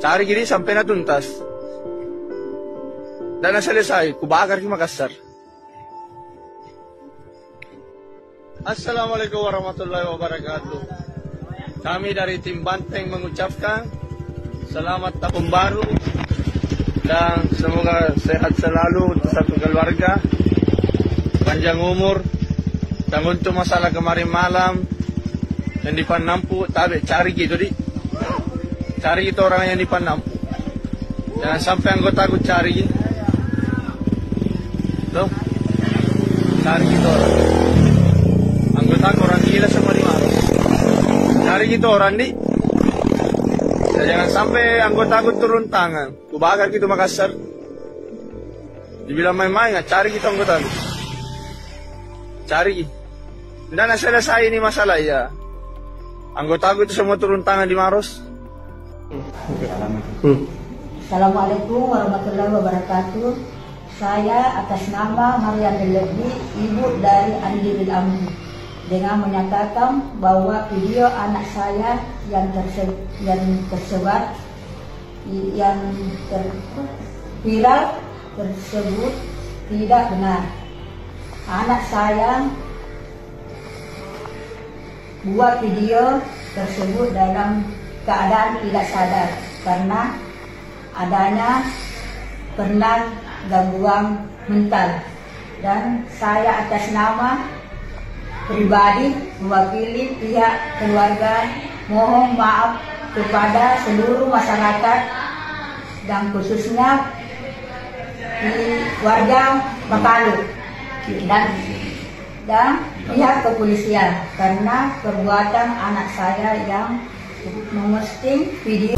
Cari gini sampai na tuntas. Dan na selesai, kubakar ki Makassar. Assalamualaikum warahmatullahi wabarakatuh. Kami dari tim Banteng mengucapkan selamat tahun baru dan semoga sehat selalu untuk satu keluarga, panjang umur. Dan untuk masalah kemarin malam yang di Panampu, cari gitu cari gitu orang yang di Panampu. Jangan sampai anggota aku cari tuh, cari gitu orang. Anggota aku orang gila semua di Maros. Cari gitu orang jangan sampai anggota aku turun tangan. Ku bakar gitu Makassar. Dibilang main-main, cari gitu anggota aku. Cari. Dan selesai ini masalah ya. Anggota aku itu semua turun tangan di Maros. Assalamualaikum warahmatullahi wabarakatuh. Saya atas nama Mariam Lebih, ibu dari Andi bin Amri, dengan menyatakan bahwa video anak saya yang tersebar, viral tersebut tidak benar. Anak saya buat video tersebut dalam keadaan tidak sadar karena adanya pernah gangguan mental, dan saya atas nama pribadi mewakili pihak keluarga mohon maaf kepada seluruh masyarakat dan khususnya di warga Bakalu dan pihak kepolisian karena perbuatan anak saya yang memposting video.